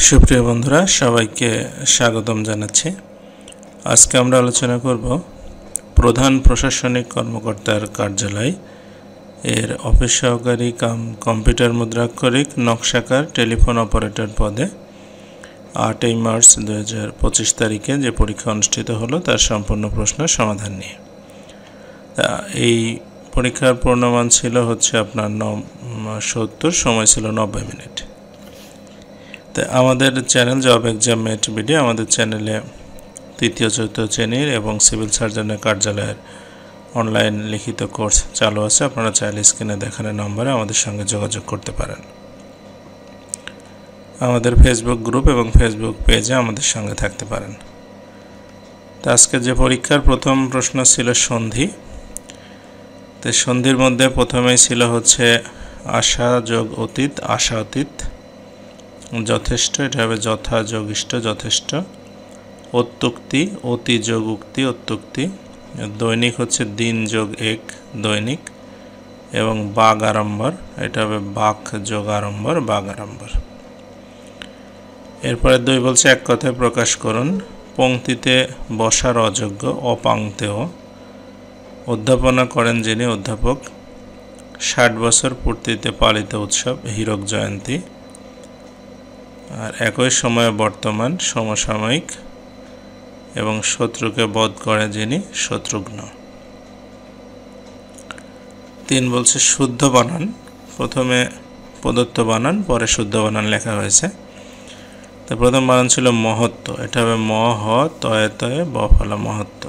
সুপ্রিয় বন্ধুরা, সবাইকে স্বাগতম জানাচ্ছি। আজকে আমরা আলোচনা করব প্রধান প্রশাসনিক কর্মকর্তার কার্যালয় এর অফিস সহকারী কাম কম্পিউটার মুদ্রাক্ষরিক নকশাকার টেলিফোন অপারেটর পদে 8 মার্চ 2025 তারিখে যে পরীক্ষা অনুষ্ঠিত হলো তার সম্পূর্ণ প্রশ্ন সমাধান নিয়ে। এই পরীক্ষার পূর্ণমান ছিল হচ্ছে আপনার 70, সময় ছিল 90 মিনিট। আমাদের চ্যানেল জব এক্সাম মেট ভিডিও, আমাদের চ্যানেলে তৃতীয় চতুর্থ শ্রেণীর এবং সিভিল সার্জনের কার্যালয়ের অনলাইন লিখিত কোর্স চালু আছে। আপনারা চাইলে স্ক্রিনে দেখানো নম্বরে আমাদের সঙ্গে যোগাযোগ করতে পারেন। আমাদের ফেসবুক গ্রুপ এবং ফেসবুক পেজে আমাদের সঙ্গে থাকতে পারেন। তো আজকে যে পরীক্ষার প্রথম প্রশ্ন ছিল সন্ধি। তো সন্ধির মধ্যে প্রথমেই ছিল হচ্ছে আশা যোগ অতীত, আশা অতীত। যথেষ্ট, এটা হবে যথা যোগ ইষ্ট, যথেষ্ট। অত্যুক্তি, অতি যোগ উক্তি, অত্যুক্তি। দৈনিক হচ্ছে দিন যোগ এক, দৈনিক। এবং বাগ আড়ম্বর, এটা হবে বাক যোগ আড়ম্বর, বাগ আড়ম্বর। এরপরে 2 বলছে এক কথায় প্রকাশ করুন। পংক্তিতে বসার অযোগ্য, অপাংক্তেয়। অধ্যাপনা করেন যিনি, অধ্যাপক। 60 বছর পূর্তিতে পালিত উৎসব, হীরক জয়ন্তী। আর একই সময়ে বর্তমান, সমসাময়িক। এবং শত্রুকে বধ করে যিনি, শত্রুঘ্ন। 3 বলছে শুদ্ধ বানান। প্রথমে প্রদত্ত বানান, পরে শুদ্ধ বানান লেখা হয়েছে। তো প্রথম বানান ছিল মহত্ব, এটা হবে মহ তয়ে তয়ে ব ফলা মহত্ব।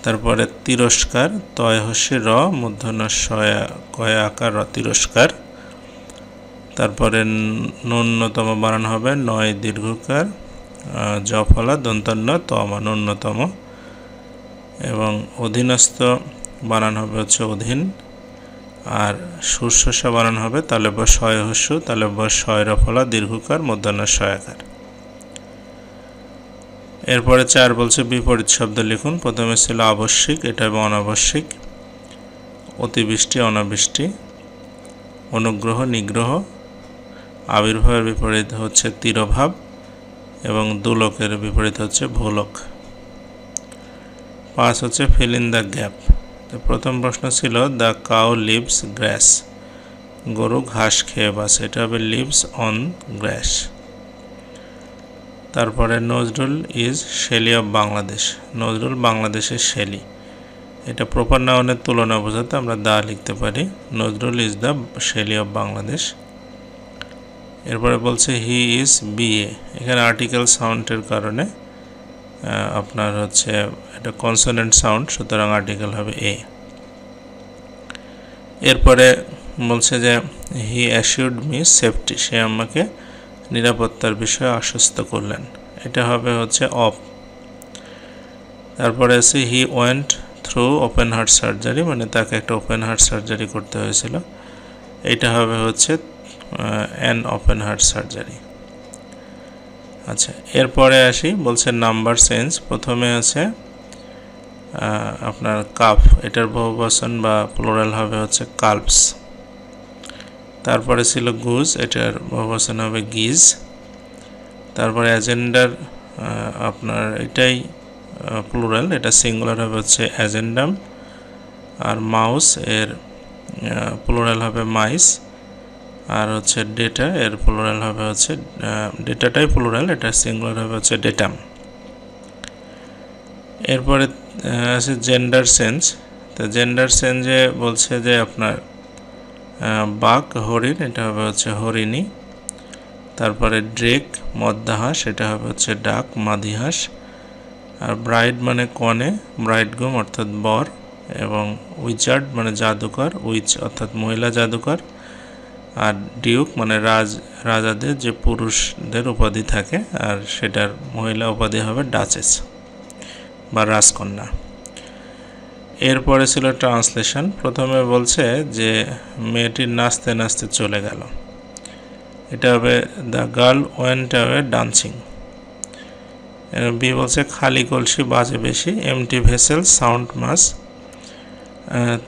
তারপরে তিরস্কার, তয় হস্যে র মূর্ধন্য শয়া কয় আকার র, তিরস্কার। তারপরে ন্যূনতম বানান হবে নয় দীর্ঘকার, জ ফলা দন্তন্য তম, ন্যূনতম। এবং অধীনস্থ বানান হবে হচ্ছে অধীন। আর সুরশসা বানান হবে তাহলে ব শয় হস্য, তাহলে ব শয় র ফলা দীর্ঘকার, মূর্ধন্য শয়াকার। এরপরে 4 বলছে বিপরীত শব্দ লিখুন। প্রথমে ছিল আবশ্যিক, এটা হবে অনাবশ্যিক। অতিবৃষ্টি, অনাবৃষ্টি। অনুগ্রহ, নিগ্রহ। আবির্ভাবের বিপরীত হচ্ছে তিরোভাব এবং দুলোকের বিপরীত হচ্ছে ভূলোক। 5 হচ্ছে ফিল ইন দ্য গ্যাপ। তো প্রথম প্রশ্ন ছিল দ্য কাউ লিভস গ্রাস, গরু ঘাস খেয়ে বাসে, এটা হবে লিভস অন গ্রাস। তারপরে Nazrul is Shelley of Bangladesh, Nazrul বাংলাদেশের শেলি। এটা প্রপার নাউনের তুলনা বোঝাতে আমরা দা লিখতে পারি, Nazrul is the Shelley of Bangladesh. এরপরে বলছে হি ইজ বিএ, এখানে আর্টিকেল সাউন্ডের কারণে আপনার হচ্ছে এটা কনসোনেন্ট সাউন্ড, সুতরাং আর্টিকেল হবে এ। এরপরে বলছে যে হি অ্যাসিউরড মি সেফটি, সে আমাকে নিরাপত্তার বিষয়ে আশ্বস্ত করলেন, এটা হবে হচ্ছে অফ। তারপরে আছে he went through open heart surgery, মানে তাকে একটা ওপেন হার্ট সার্জারি করতে হয়েছিল, এটা হবে হচ্ছে অ্যান ওপেন হার্ট সার্জারি। আচ্ছা, এরপরে আসি, বলছে নাম্বার সেন্স। প্রথমে আছে আপনার কাফ, এটার বহুবচন বা প্লুরাল হবে হচ্ছে কাল্পস। তারপরে ছিল গুজ, এটার বহুবচন হবে গিজ। তারপরে অ্যাজেন্ডার আপনার এটাই প্লুরাল, এটা সিঙ্গুলার হবে হচ্ছে অ্যাজেন্ডাম। আর মাউস এর প্লুরাল হবে মাইস। আর হচ্ছে ডেটা এর প্লুরাল হবে হচ্ছে ডেটাটাই প্লুরাল, এটা সিঙ্গুলার হবে হচ্ছে ডেটাম। এরপরে আছে জেন্ডার সেন্স। তো জেন্ডার সেন্সে বলছে যে আপনার বাঘ হরিণ, এটা হবে হচ্ছে হরিণী। তারপরে ড্রেক মদ্দাহাঁস, এটা হবে হচ্ছে ডাক, মাদিহাঁস। আর ব্রাইড মানে কনে, ব্রাইডগ্রুম অর্থাৎ বর। এবং উইজার্ড মানে জাদুকর, উইচ অর্থাৎ মহিলা জাদুকর। আর ডিউক মানে রাজাদের যে পুরুষদের উপাধি থাকে, আর সেটার মহিলা উপাধি হবে ডাচেস বা রাজকন্যা। এরপরে ছিল ট্রান্সলেশন। প্রথমে বলছে যে মেয়েটি নাচতে নাচতে চলে গেল, এটা হবে the girl went away dancing. B বলছে খালি কলসি বাজে বেশি, এমটি ভেসেল সাউন্ড মাস,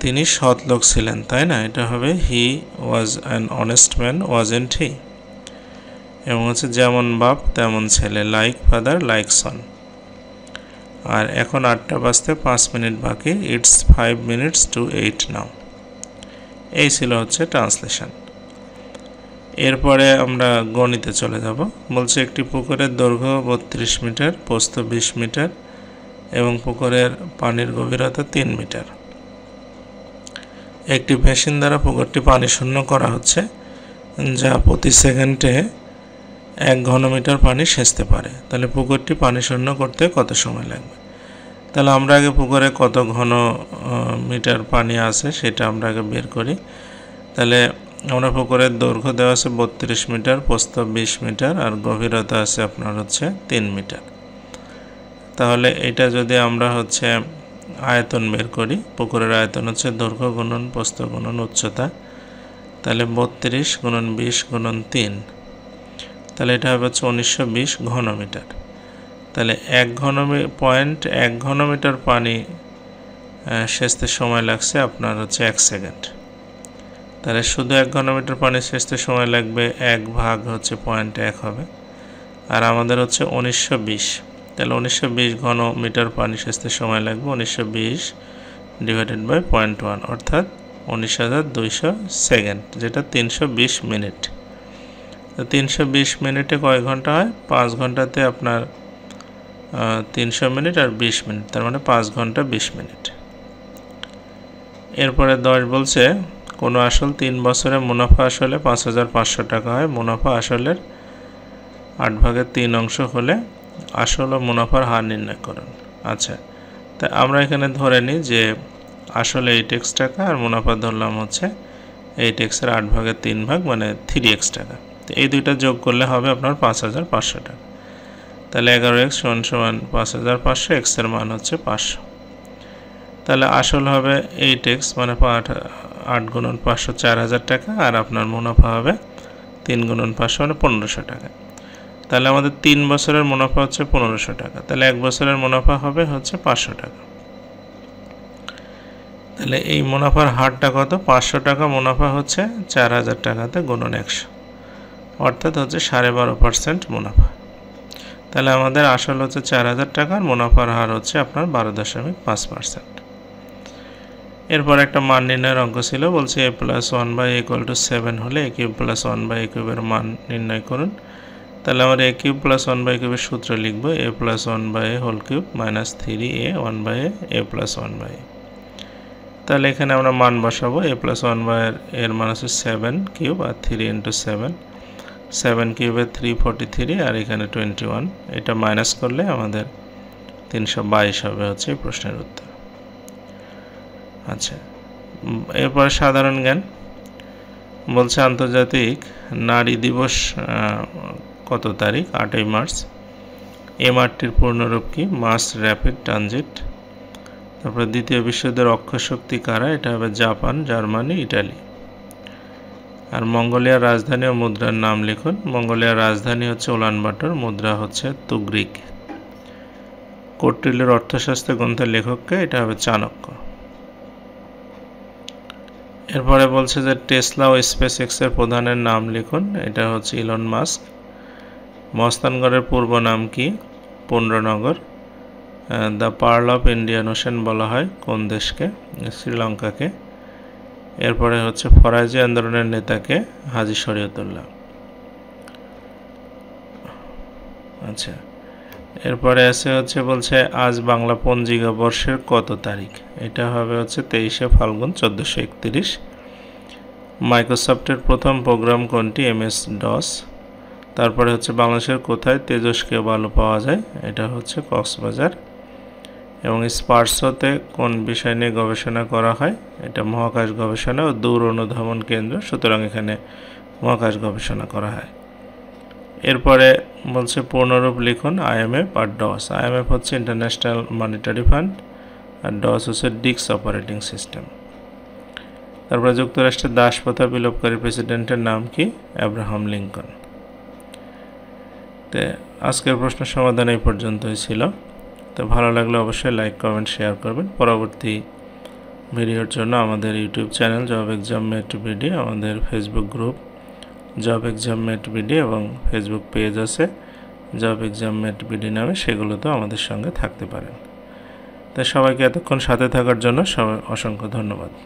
তিনি সৎ লোক ছিলেন, তাই না, এটা হবে he was an honest man wasn't he. এবং হচ্ছে যেমন বাপ তেমন ছেলে, লাইক ফাদার লাইক সন। আর এখন 8টা বাজতে 5 মিনিট বাকি, ইটস 5 minutes to 8 নাও। এই ছিল হচ্ছে ট্রান্সলেশন। এরপরে আমরা গণিতে চলে যাব। বলছে একটি পুকুরের দৈর্ঘ্য 32 মিটার, প্রস্থ 20 মিটার এবং পুকুরের পানির গভীরতা 3 মিটার। একটি মেশিন দ্বারা পুকুরটি পানি শূন্য করা হচ্ছে, যা প্রতি সেকেন্ডে 1 ঘনমিটার পানি সেচতে পারে। তাহলে পুকুরটি পানি শূন্য করতে কত সময় লাগবে? তাহলে আমরা আগে পুকুরে কত ঘন মিটার পানি আছে সেটা আমরা আগে বের করি। তাহলে আমরা পুকুরের দৈর্ঘ্য দেওয়া আছে 32 মিটার, প্রস্থ 20 মিটার আর গভীরতা আছে আপনার হচ্ছে 3 মিটার। তাহলে এটা যদি আমরা হচ্ছে আয়তন বের করি, পুকুরের আয়তন হচ্ছে দৈর্ঘ্য গুণন প্রস্থ গুণন উচ্চতা, তাহলে 32 গুণন 20 গুণন 3, তাহলে এটা হবে হচ্ছে 1920 ঘনমিটার। তাহলে 1 ঘনমিটার পানি সেচতে সময় লাগছে আপনার হচ্ছে 1 সেকেন্ড। তাহলে শুধু 1 ঘনমিটার পানি সেচতে সময় লাগবে 1 ভাগ হচ্ছে 0.1 হবে, আর আমাদের হচ্ছে 1920। তাহলে 1920 ঘনমিটার পানি সেচতে সময় লাগবে 1920 ডিভাইডেড বাই 0.1 অর্থাৎ 19,200 সেকেন্ড, যেটা 320 মিনিট। তো 320 মিনিটে কয় ঘন্টা হয়? 5 ঘন্টাতে আপনার 300 মিনিট আর 20 মিনিট, তার মানে 5 ঘন্টা 20 মিনিট। এরপরে 10 বলছে কোনো আসল 3 বছরে মুনাফা আসলে 5,500 টাকা হয়। মুনাফা আসলের 8 ভাগের 3 অংশ হলে আসল ও মুনাফার হার নির্ণয় করুন। আচ্ছা, তা আমরা এখানে ধরে নিই যে আসলে 8x টাকা আর মুনাফা ধরলাম হচ্ছে 8x এর 8 ভাগের 3 ভাগ মানে 3x টাকা। তো এই দুইটা যোগ করলে হবে আপনার 5,500 টাকা। তাহলে 11x = 5,500, x এর মান হচ্ছে 500। তাহলে আসল হবে 8x মানে 8 গুণন 500 4,000 টাকা, আর আপনার মুনাফা হবে 3 গুণন 500 মানে 1,500 টাকা। তাহলে আমাদের 3 বছরের মুনাফা হচ্ছে 1,500 টাকা। তাহলে 1 বছরের মুনাফা হবে হচ্ছে 500 টাকা। তাহলে এই মুনাফার হারটা কত? 500 টাকা মুনাফা হচ্ছে 4,000 টাকাতে গুণন 100, অর্থাৎ হচ্ছে 12.5% মুনাফা। তাহলে আমাদের আসল হচ্ছে 4,000 টাকা, আর মুনাফার হার হচ্ছে আপনার 12.5%। এরপর একটা মান নির্ণয়ের অঙ্ক ছিল। বলছে a + 1/a = 7 হলে a³ + 1/a³ এর মান নির্ণয় করুন। তাহলে আমরা a³ + 1/a³ এর সূত্র লিখব a + 1/a whole cube minus 3a 1/a a + 1/a। তাহলে এখানে আমরা মান বসাবো। a + 1/a এর মান হচ্ছে 7³ আর 3 × 7, 7³ এ 343 আর এখানে 21, এটা মাইনাস করলে আমাদের 322 হবে হচ্ছে এই প্রশ্নের উত্তর। আচ্ছা, এরপরে সাধারণ জ্ঞান। বলছে আন্তর্জাতিক নারী দিবস কত তারিখ? 8ই মার্চ। MRTর পূর্ণরূপ কি? Mass rapid transit. তারপরে দ্বিতীয় বিশ্বযুদ্ধের অক্ষয় শক্তি কারা? এটা হবে জাপান, জার্মানি, ইটালি। আর মঙ্গোলিয়ার রাজধানী ও মুদ্রার নাম লিখুন। মঙ্গোলিয়ার রাজধানী হচ্ছে উলানবাটর, মুদ্রা হচ্ছে তুগরিক। কৌটিল্যের অর্থশাস্ত্র গ্রন্থের লেখককে? এটা হবে চাণক্য। এরপরে বলছে যে টেসলা ও স্পেসএক্স এর প্রধানের নাম লিখুন। এটা হচ্ছে ইলন মাস্ক। মস্তানগড়ের পূর্ব নাম কি? Pundranagar. The pearl of Indian Ocean বলা হয় কোন দেশকে? শ্রীলঙ্কাকে। এরপরে হচ্ছে ফরাজি আন্দোলনের নেতাকে? হাজী শরীয়তুল্লাহ। আচ্ছা, এরপরে আছে হচ্ছে বলছে আজ বাংলা পঞ্জিকা বর্ষের কত তারিখ? এটা হবে হচ্ছে 23শে ফাল্গুন 1431। মাইক্রোসফটের প্রথম প্রোগ্রাম কোনটি? MS-DOS। তারপরে হচ্ছে বাংলাদেশের কোথায় তেজস্ক্রিয় বালু পাওয়া যায়? এটা হচ্ছে কক্সবাজার। এবং স্পার্সোতে কোন বিষয় নিয়ে গবেষণা করা হয়? এটা মহাকাশ গবেষণা ও দূর অনুধাবন কেন্দ্র, সুতরাং এখানে মহাকাশ গবেষণা করা হয়। এরপরে বলছে পূর্ণরূপ লিখুন IMF আর DOS। IMF হচ্ছে ইন্টারন্যাশনাল মনিটারি ফান্ড আর DOS হচ্ছে ডিস্ক অপারেটিং সিস্টেম। তারপরে যুক্তরাষ্ট্রের দাসপ্রথা বিলোপকারী প্রেসিডেন্টের নাম কি? Abraham Lincoln. তো আজকের প্রশ্ন সমাধান এই পর্যন্তই ছিল। তো ভালো লাগলে অবশ্যই লাইক কমেন্ট শেয়ার করবেন। পরবর্তী ভিডিওর জন্য আমাদের YouTube channel job exam mate BD, আমাদের Facebook group job exam mate BD এবং ফেসবুক পেজ আছে জব এক্সাম মেট বিডি নামে, সেগুলোতেও আমাদের সঙ্গে থাকতে পারেন। তাই সবাইকে এতক্ষণ সাথে থাকার জন্য অসংখ্য ধন্যবাদ।